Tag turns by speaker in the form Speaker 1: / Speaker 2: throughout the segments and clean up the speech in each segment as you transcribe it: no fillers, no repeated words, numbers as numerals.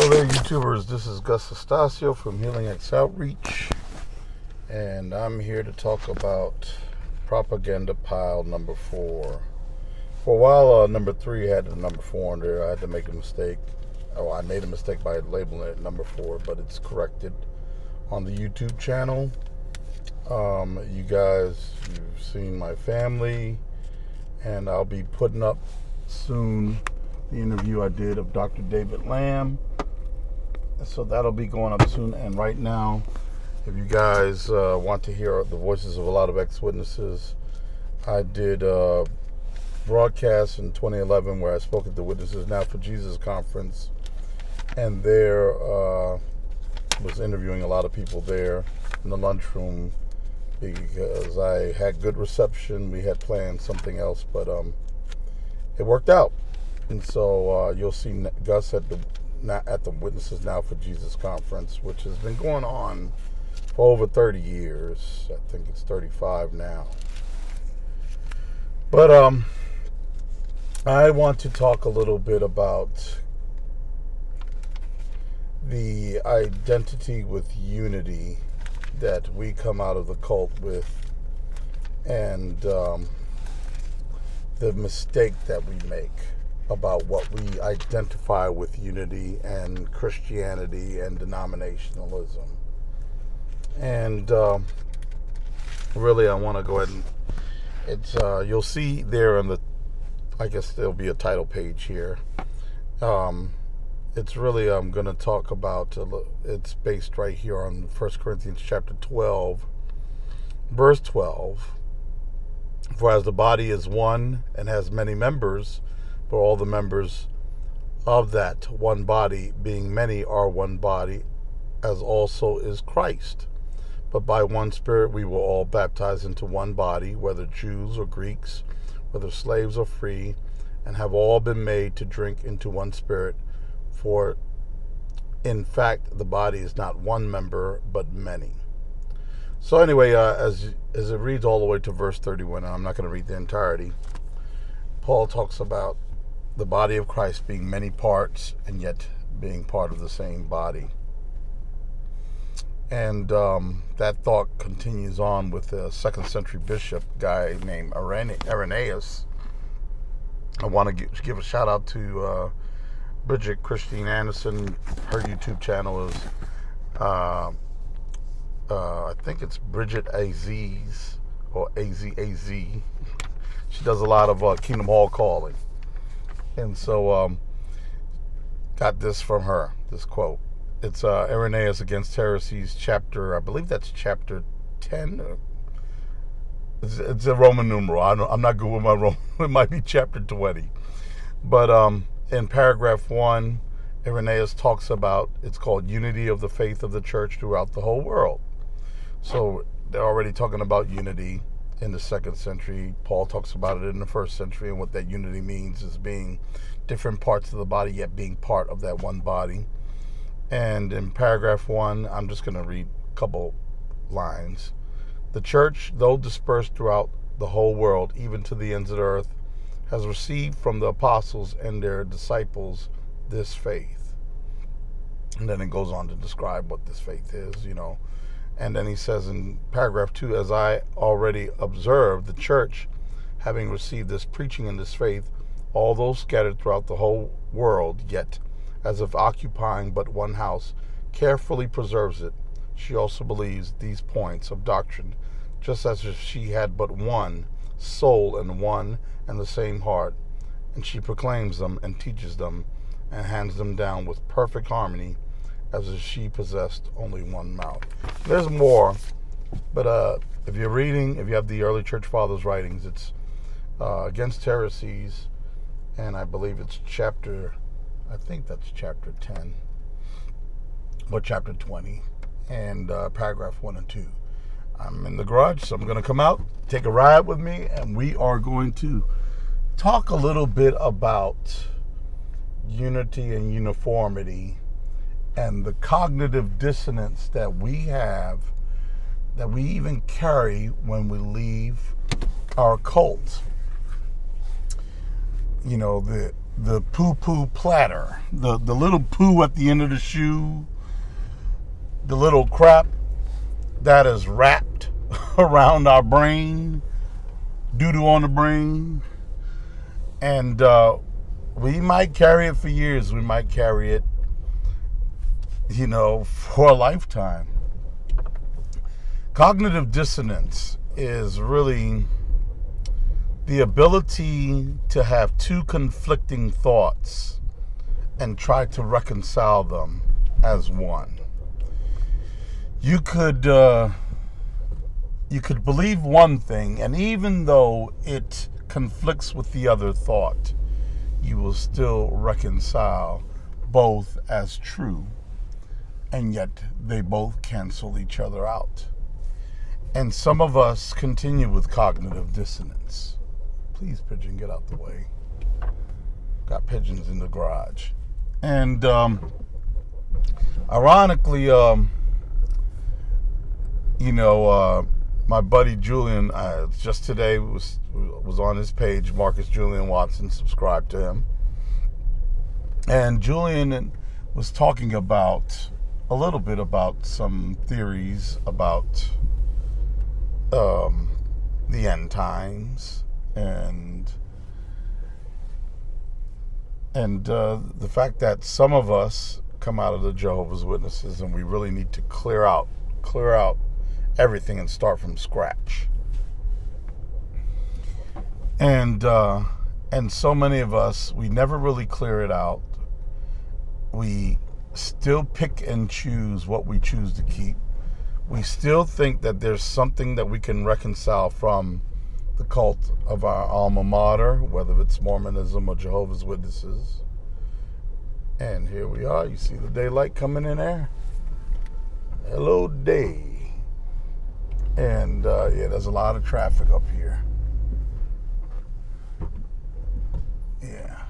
Speaker 1: Hello there, YouTubers. This is Gus Estacio from Healing X Outreach, and I'm here to talk about propaganda pile number 4. For a while, number 3 had the number 4 on there. I had to make a mistake. Oh, I made a mistake by labeling it number 4, but it's corrected on the YouTube channel. You guys, you've seen my family, and I'll be putting up soon the interview I did of Dr. David Lamb. So that'll be going up soon. And right now, if you guys want to hear the voices of a lot of ex-witnesses, I did a broadcast in 2011 where I spoke at the Witnesses Now for Jesus conference, and there was interviewing a lot of people there in the lunchroom because I had good reception. We had planned something else, but it worked out. And so you'll see Gus at the Witnesses Now for Jesus conference, which has been going on for over 30 years. I think it's 35 now. But I want to talk a little bit about the identity with unity that we come out of the cult with, and the mistake that we make about what we identify with unity and Christianity and denominationalism. And really, I want to go ahead and it's you'll see there on the, I guess there'll be a title page here. It's really, I'm going to talk about, it's based right here on 1 Corinthians chapter 12, verse 12. For as the body is one and has many members, but all the members of that one body, being many, are one body, as also is Christ. But by one Spirit we were all baptized into one body, whether Jews or Greeks, whether slaves or free, and have all been made to drink into one Spirit. For in fact, the body is not one member, but many. So anyway, as it reads all the way to verse 31, and I'm not going to read the entirety, Paul talks about the body of Christ being many parts and yet being part of the same body. And that thought continues on with a 2nd century bishop guy named Iranaeus. I want to give a shout out to Bridget Christine Anderson. Her YouTube channel is, I think it's Bridget Aziz, or AZAZ. She does a lot of Kingdom Hall calling. And so, got this from her, this quote. It's Iranaeus against Heresies, chapter, I believe that's chapter 10. It's a Roman numeral. I'm not good with my Roman. It might be chapter 20. But in paragraph 1, Iranaeus talks about, it's called Unity of the Faith of the Church Throughout the Whole World. So they're already talking about unity in the 2nd century. Paul talks about it in the 1st century, and what that unity means is being different parts of the body, yet being part of that one body. And in paragraph 1, I'm just going to read a couple lines. The church, though dispersed throughout the whole world, even to the ends of the earth, has received from the apostles and their disciples this faith. And then it goes on to describe what this faith is, you know. And then he says in paragraph 2, as I already observed, the church, having received this preaching and this faith, although scattered throughout the whole world, yet, as if occupying but one house, carefully preserves it. She also believes these points of doctrine, just as if she had but one soul and one and the same heart, and she proclaims them and teaches them and hands them down with perfect harmony, as if she possessed only one mouth. There's more, but if you're reading, if you have the early church fathers' writings, it's against heresies, and I believe it's chapter, I think that's chapter 10, or chapter 20, and paragraph 1 and 2. I'm in the garage, so I'm going to come out, take a ride with me, and we are going to talk a little bit about unity and uniformity and the cognitive dissonance that we have, that we even carry when we leave our cult. You know, the poo-poo platter, the little poo at the end of the shoe, the little crap that is wrapped around our brain, doo-doo on the brain. And we might carry it for years. We might carry it, for a lifetime. Cognitive dissonance is really the ability to have two conflicting thoughts and try to reconcile them as one. You could believe one thing, and even though it conflicts with the other thought, you will still reconcile both as true, and yet they both cancel each other out. And some of us continue with cognitive dissonance. Please, pigeon, get out the way. Got pigeons in the garage. And ironically, my buddy Julian, just today was on his page, Marcus Julian Watson, subscribed to him. And Julian was talking about a little bit about some theories about the end times and the fact that some of us come out of the Jehovah's Witnesses and we really need to clear out everything and start from scratch. And so many of us, we never really clear it out. We still pick and choose what we choose to keep. We still think that there's something that we can reconcile from the cult of our alma mater, whether it's Mormonism or Jehovah's Witnesses. And here we are. You see the daylight coming in there? Hello, day. And there's a lot of traffic up here. Yeah.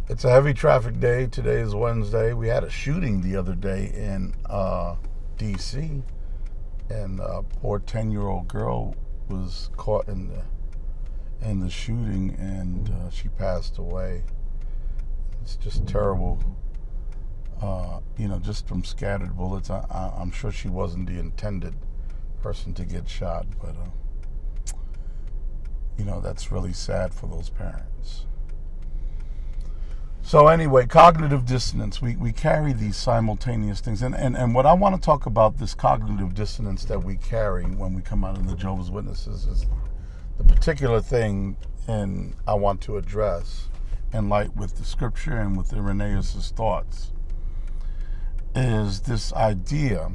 Speaker 1: It's a heavy traffic day. Today is Wednesday. We had a shooting the other day in D.C. and a poor 10-year-old girl was caught in the shooting, and she passed away. It's just terrible. Just from scattered bullets. I'm sure she wasn't the intended person to get shot, but that's really sad for those parents. So anyway, cognitive dissonance. We carry these simultaneous things. And what I want to talk about, this cognitive dissonance that we carry when we come out of the Jehovah's Witnesses, is the particular thing and I want to address in light with the scripture and with Iranaeus' thoughts, is this idea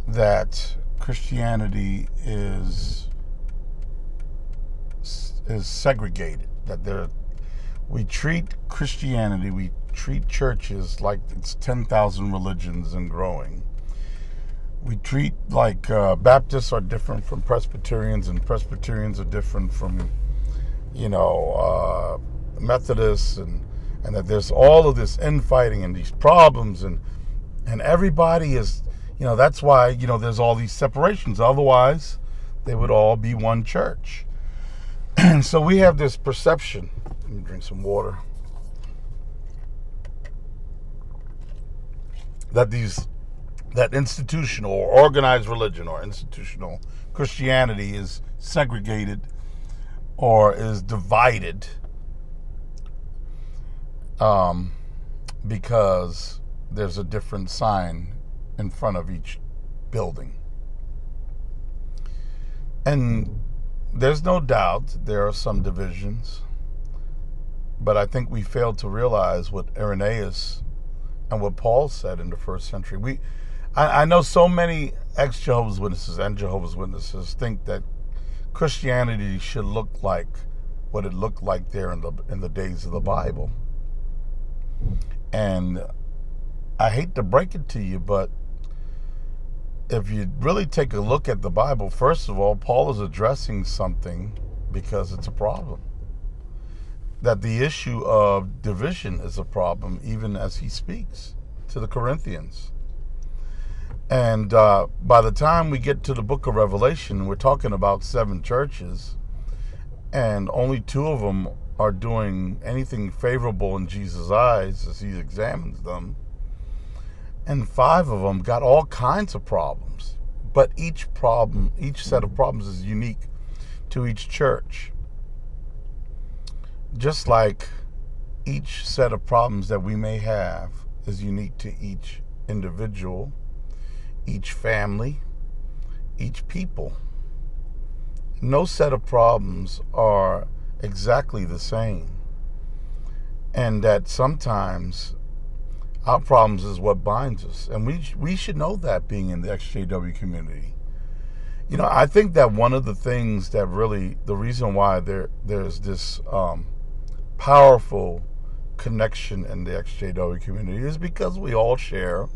Speaker 1: that Christianity is segregated, that we treat Christianity, we treat churches like it's 10,000 religions and growing. We treat like Baptists are different from Presbyterians, and Presbyterians are different from, Methodists, and that there's all of this infighting and these problems, and everybody is, that's why, there's all these separations. Otherwise, they would all be one church. And so we have this perception. Let me drink some water. That institutional or organized religion or institutional Christianity is segregated or is divided because there's a different sign in front of each building. And there's no doubt there are some divisions, but I think we failed to realize what Iranaeus and what Paul said in the first century. I know so many ex-Jehovah's Witnesses and Jehovah's Witnesses think that Christianity should look like what it looked like there in the days of the Bible. And I hate to break it to you, but if you really take a look at the Bible, first of all, Paul is addressing something because it's a problem. That the issue of division is a problem, even as he speaks to the Corinthians. And by the time we get to the book of Revelation, we're talking about 7 churches. and only 2 of them are doing anything favorable in Jesus' eyes as he examines them, and 5 of them got all kinds of problems. But each set of problems is unique to each church. Just like each set of problems that we may have is unique to each individual, each family, each people. No set of problems are exactly the same. And that sometimes our problems is what binds us. And we should know that, being in the XJW community. You know, I think that one of the things that really, the reason why there's this powerful connection in the XJW community is because we all share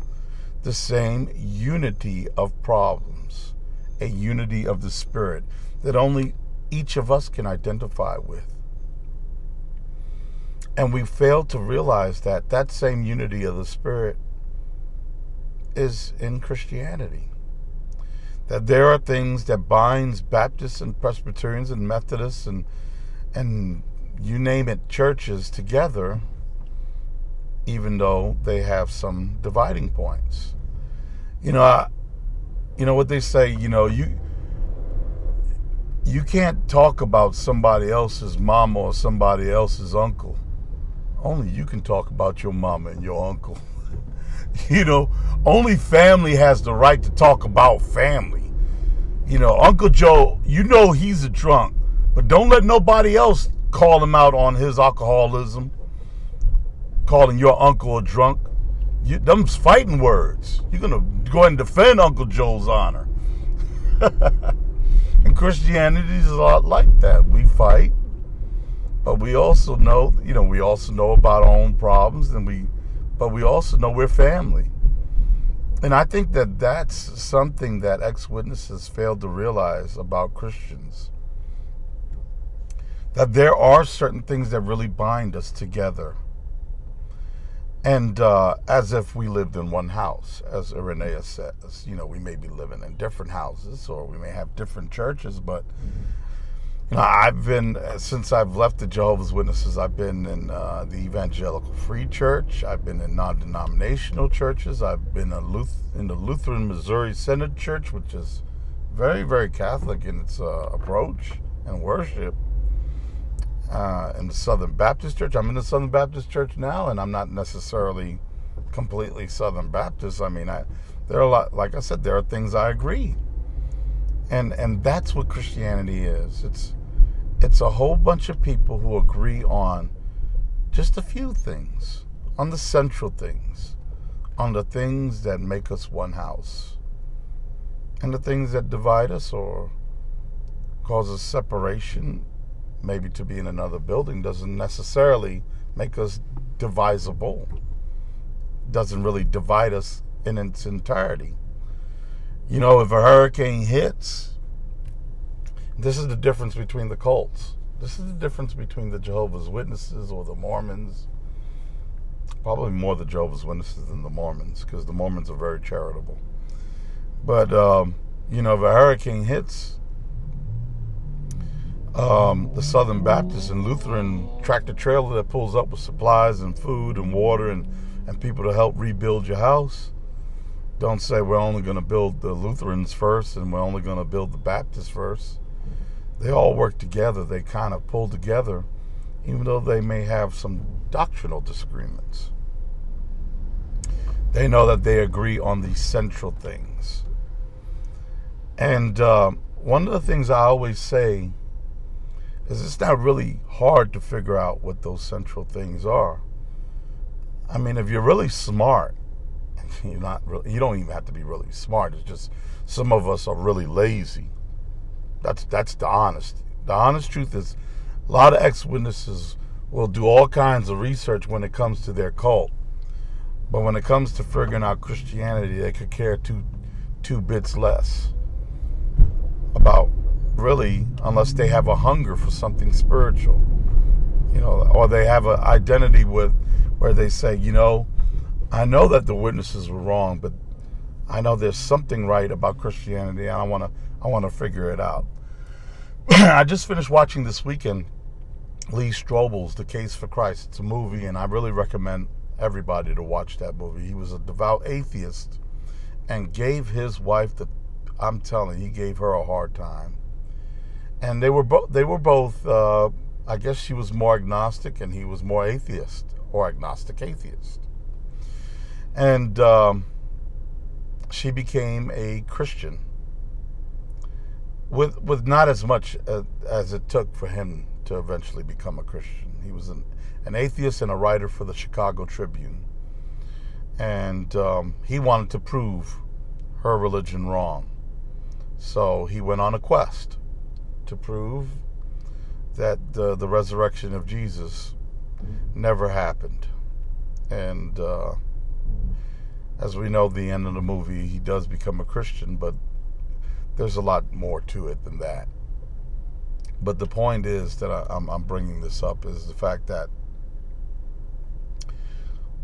Speaker 1: the same unity of problems, a unity of the spirit that only each of us can identify with. And we fail to realize that that same unity of the spirit is in Christianity. That there are things that binds Baptists and Presbyterians and Methodists and you name it, churches together, even though they have some dividing points. You know what they say, you can't talk about somebody else's mama or somebody else's uncle. Only you can talk about your mama and your uncle. Only family has the right to talk about family. Uncle Joe, he's a drunk, but don't let nobody else call him out on his alcoholism, calling your uncle a drunk. Them's fighting words. You're going to go ahead and defend Uncle Joe's honor. And Christianity is a lot like that. We fight, but we also know, we also know about our own problems, but we also know we're family. And I think that that's something that ex-witnesses failed to realize about Christians. That there are certain things that really bind us together. And as if we lived in one house, as Iranaeus says, we may be living in different houses, or we may have different churches, but I've been, since I've left the Jehovah's Witnesses, I've been in the Evangelical Free Church, I've been in non-denominational churches, I've been in the Lutheran Missouri Synod Church, which is very, very Catholic in its approach and worship. In the Southern Baptist Church. I'm in the Southern Baptist Church now, and I'm not necessarily completely Southern Baptist. I mean, there are a lot, like I said, there are things I agree. And that's what Christianity is. It's a whole bunch of people who agree on just a few things, on the central things, on the things that make us one house. And the things that divide us or cause us separation, maybe to be in another building, doesn't necessarily make us divisible. Doesn't really divide us in its entirety. If a hurricane hits, this is the difference between the cults. This is the difference between the Jehovah's Witnesses or the Mormons. Probably more the Jehovah's Witnesses than the Mormons, because the Mormons are very charitable. But, if a hurricane hits, the Southern Baptist and Lutheran tractor trailer that pulls up with supplies and food and water and people to help rebuild your house, don't say we're only going to build the Lutherans first and we're only going to build the Baptists first. They all work together. They kind of pull together, even though they may have some doctrinal disagreements. They know that they agree on these central things. And one of the things I always say is it's not really hard to figure out what those central things are. I mean, if you're really smart, you don't even have to be really smart. It's just some of us are really lazy. That's the honesty. The honest truth is a lot of ex-witnesses will do all kinds of research when it comes to their cult. But when it comes to figuring out Christianity, they could care two bits less about, really, unless they have a hunger for something spiritual, or they have an identity where they say, I know that the witnesses were wrong, but I know there's something right about Christianity, and I want to figure it out. I just finished watching this weekend Lee Strobel's The Case for Christ. It's a movie, and I really recommend everybody to watch that movie. He was a devout atheist and gave his wife I'm telling you, he gave her a hard time. And they were both I guess she was more agnostic and he was more atheist, or agnostic atheist. And she became a Christian with not as much as it took for him to eventually become a Christian. He was an atheist and a writer for the Chicago Tribune. And he wanted to prove her religion wrong. So he went on a quest to prove that the resurrection of Jesus never happened. And as we know, the end of the movie, he does become a Christian, but there's a lot more to it than that. But the point is that I'm bringing this up is the fact that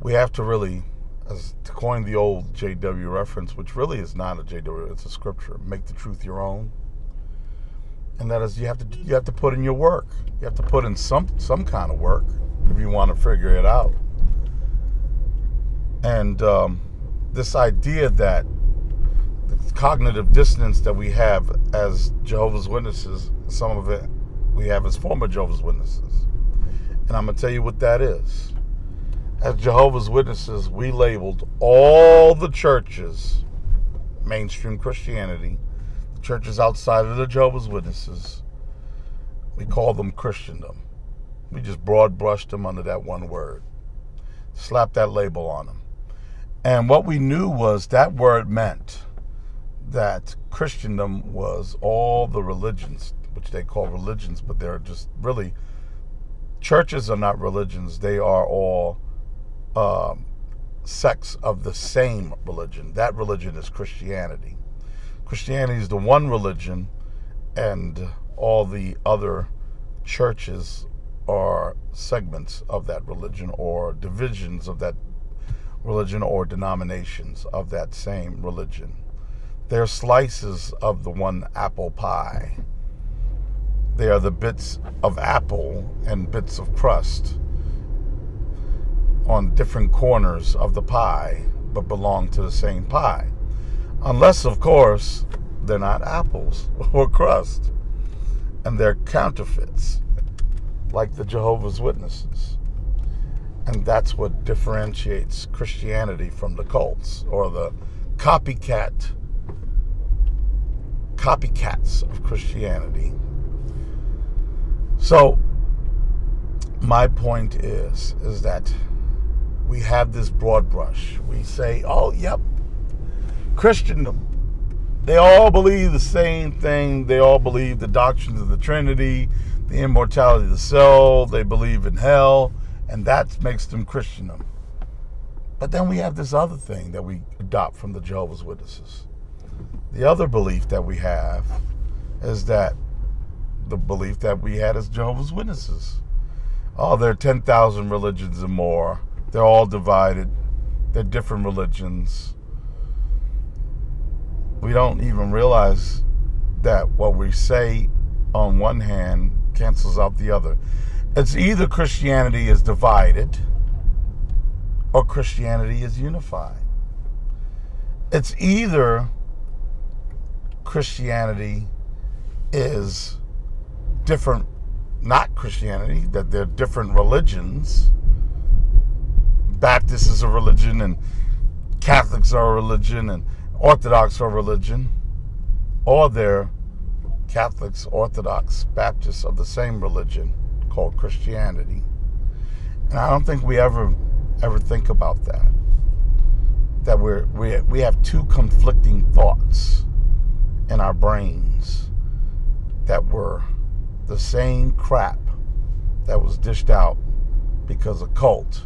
Speaker 1: we have to really, as to coin the old JW reference, which really is not a JW, it's a scripture, make the truth your own. And that is, you have to put in your work. You have to put in some kind of work if you want to figure it out. And this idea that the cognitive dissonance that we have as Jehovah's Witnesses, some of it we have as former Jehovah's Witnesses. And I'm going to tell you what that is. As Jehovah's Witnesses, we labeled all the churches, mainstream Christianity, the churches outside of the Jehovah's Witnesses, we call them Christendom. We just broad brushed them under that one word. Slapped that label on them. And what we knew was that word meant that Christendom was all the religions, which they call religions, but they're just really, churches are not religions. They are all sects of the same religion. That religion is Christianity. Christianity is the one religion, and all the other churches are segments of that religion, or divisions of that religion, or denominations of that same religion. They're slices of the one apple pie. They are the bits of apple and bits of crust on different corners of the pie, but belong to the same pie. Unless, of course, they're not apples or crust, and they're counterfeits, like the Jehovah's Witnesses. And that's what differentiates Christianity from the cults, or the copycats of Christianity. So my point is that we have this broad brush. We say, oh, yep, Christendom. They all believe the same thing. They all believe the doctrines of the Trinity, the immortality of the soul. They believe in hell, and that makes them Christendom. But then we have this other thing that we adopt from the Jehovah's Witnesses. The other belief that we have is that the belief that we had as Jehovah's Witnesses. Oh, there are 10,000 religions and more. They're all divided. They're different religions. We don't even realize that what we say on one hand cancels out the other. It's either Christianity is divided or Christianity is unified. It's either Christianity is different, not Christianity, that they're different religions. Baptist is a religion, and Catholics are a religion, and Orthodox are a religion. Or they're Catholics, Orthodox, Baptists of the same religion called Christianity. And I don't think we ever think about that. That we have two conflicting thoughts in our brains that were the same crap that was dished out because a cult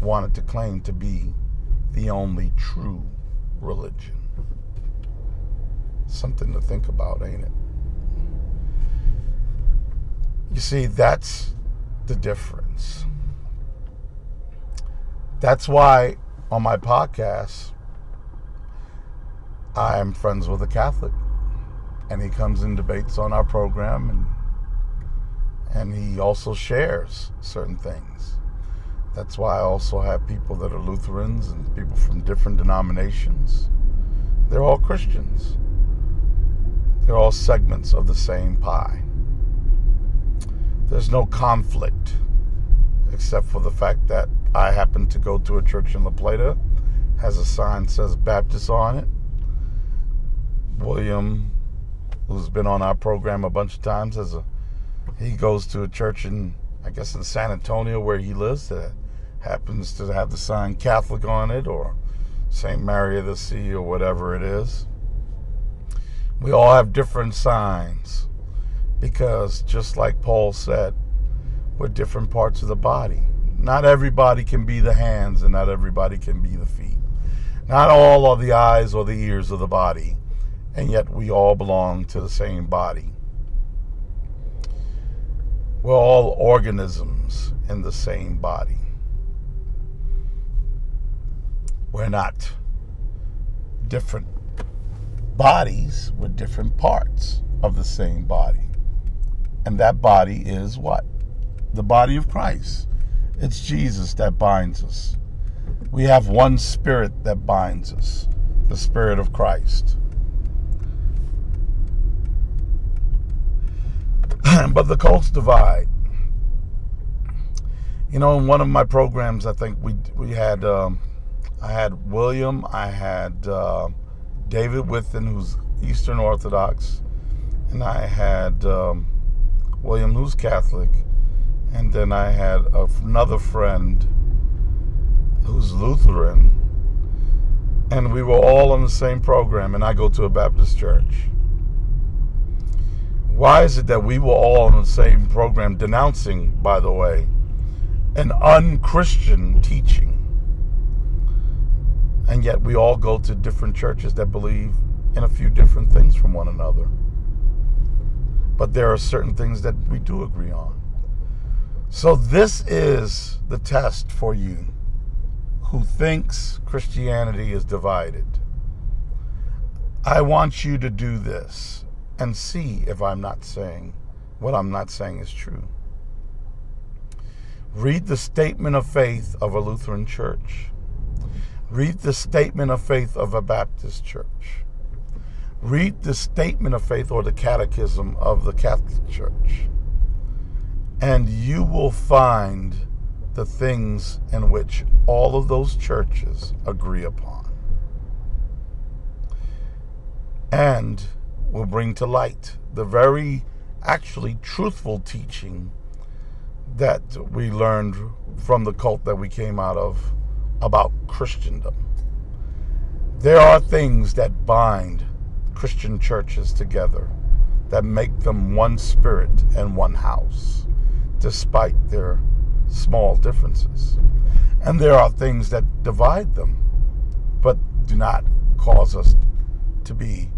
Speaker 1: wanted to claim to be the only true religion. Something to think about, ain't it? You see, that's the difference. That's why on my podcast, I am friends with a Catholic. and he comes and debates on our program, and he also shares certain things. That's why I also have people that are Lutherans and people from different denominations. They're all Christians. They're all segments of the same pie. There's no conflict, except for the fact that I happen to go to a church in La Plata, has a sign that says Baptist on it. William, who's been on our program a bunch of times, he goes to a church in, I guess, in San Antonio where he lives that happens to have the sign Catholic on it, or St. Mary of the Sea, or whatever it is. We all have different signs because, just like Paul said, we're different parts of the body. Not everybody can be the hands, and not everybody can be the feet. Not all are the eyes or the ears of the body, and yet we all belong to the same body. We're all organisms in the same body. We're not different bodies, we're different parts of the same body. And that body is what? The body of Christ. It's Jesus that binds us. We have one spirit that binds us, the Spirit of Christ. But the cults divide. You know, in one of my programs, I think we had I had William, I had David Withen, who's Eastern Orthodox, and I had William, who's Catholic, and then I had another friend who's Lutheran, and we were all on the same program, and I go to a Baptist church. Why is it that we were all on the same program denouncing, by the way, an unchristian teaching, and yet we all go to different churches that believe in a few different things from one another? But there are certain things that we do agree on. So this is the test for you who thinks Christianity is divided. I want you to do this and see if I'm not saying what I'm not saying is true. Read the statement of faith of a Lutheran church. Read the statement of faith of a Baptist church. Read the statement of faith or the catechism of the Catholic Church. And you will find the things in which all of those churches agree upon. And will bring to light the very actually truthful teaching that we learned from the cult that we came out of about Christendom. There are things that bind Christian churches together that make them one spirit and one house, despite their small differences. And there are things that divide them, but do not cause us to be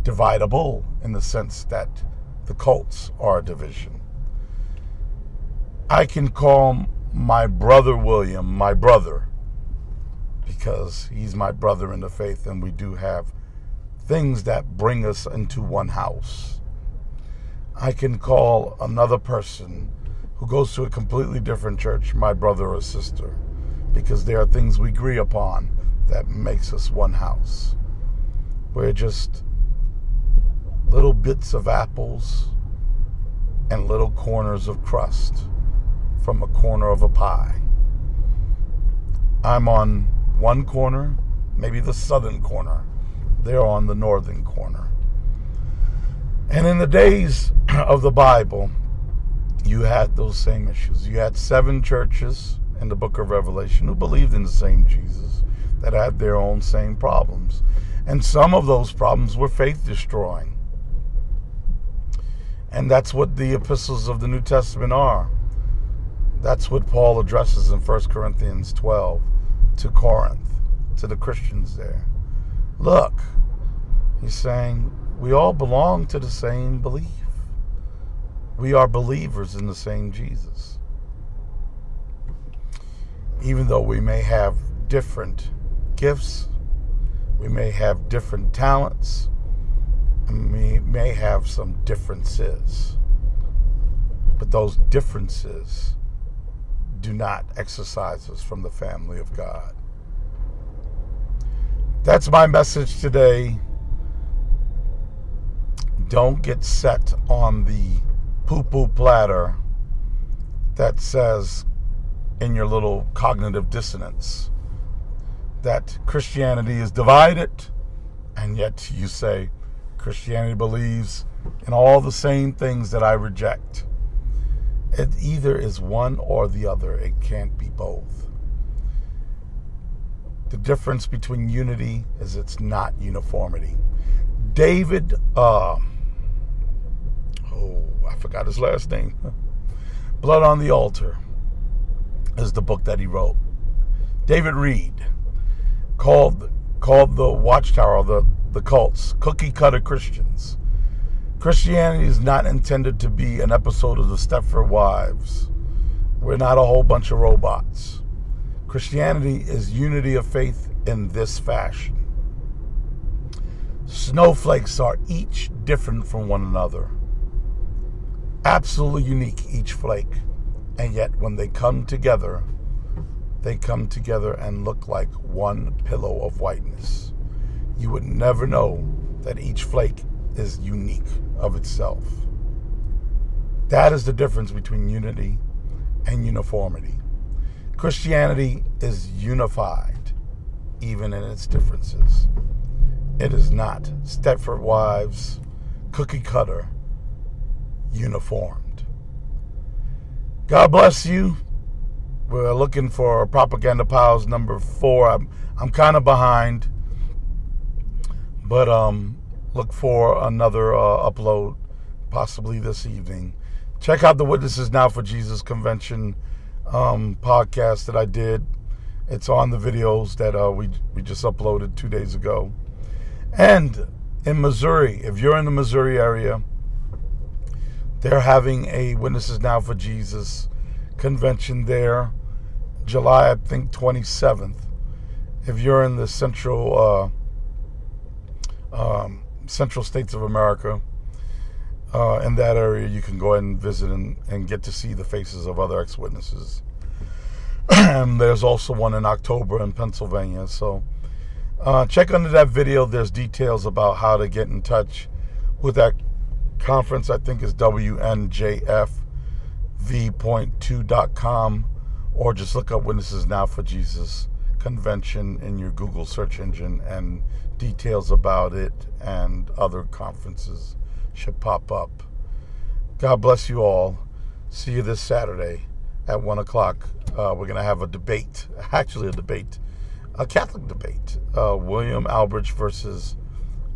Speaker 1: dividable in the sense that the cults are a division. I can call my brother William my brother because he's my brother in the faith, and we do have things that bring us into one house. I can call another person who goes to a completely different church my brother or sister because there are things we agree upon that makes us one house. We're just little bits of apples and little corners of crust from a corner of a pie. I'm on one corner, maybe the southern corner. They're on the northern corner. And in the days of the Bible, you had those same issues. You had 7 churches in the book of Revelation who believed in the same Jesus that had their own same problems. And some of those problems were faith destroying. And that's what the epistles of the New Testament are. That's what Paul addresses in 1 Corinthians 12 to Corinth, to the Christians there. Look, he's saying we all belong to the same belief. We are believers in the same Jesus. Even though we may have different gifts, we may have different talents, may have some differences, but those differences do not exercise us from the family of God. That's my message today. Don't get set on the poo-poo platter that says in your little cognitive dissonance that Christianity is divided, and yet you say Christianity believes in all the same things that I reject. It either is one or the other. It can't be both. The difference between unity is it's not uniformity. David, I forgot his last name. Blood on the Altar is the book that he wrote. David Reed called the Watchtower, the cults, cookie cutter Christians. Christianity is not intended to be an episode of the Stepford Wives. We're not a whole bunch of robots. Christianity is unity of faith in this fashion. Snowflakes are each different from one another. Absolutely unique, each flake. And yet when they come together and look like one pillow of whiteness. You would never know that each flake is unique of itself. That is the difference between unity and uniformity. Christianity is unified, even in its differences. It is not Stepford Wives, cookie cutter, uniformed. God bless you. We're looking for Propaganda Pals number 4. I'm kind of behind, but look for another upload possibly this evening. Check out the Witnesses Now for Jesus Convention podcast that I did. It's on the videos that we just uploaded 2 days ago. And in Missouri, if you're in the Missouri area, they're having a Witnesses Now for Jesus convention there, July, I think, 27th. If you're in the central states of America, in that area, you can go ahead and visit and get to see the faces of other ex-witnesses. There's also one in October in Pennsylvania. So check under that video. There's details about how to get in touch with that conference. I think is WNJFV.2.com, or just look up Witnesses Now for Jesus Convention in your Google search engine, and details about it and other conferences should pop up. God bless you all. See you this Saturday at 1 o'clock. We're going to have a debate, a Catholic debate. William Albridge versus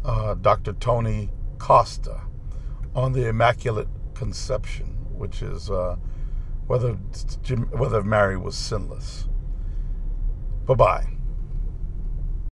Speaker 1: Dr. Tony Costa on the Immaculate Conception, which is whether Mary was sinless. Bye-bye.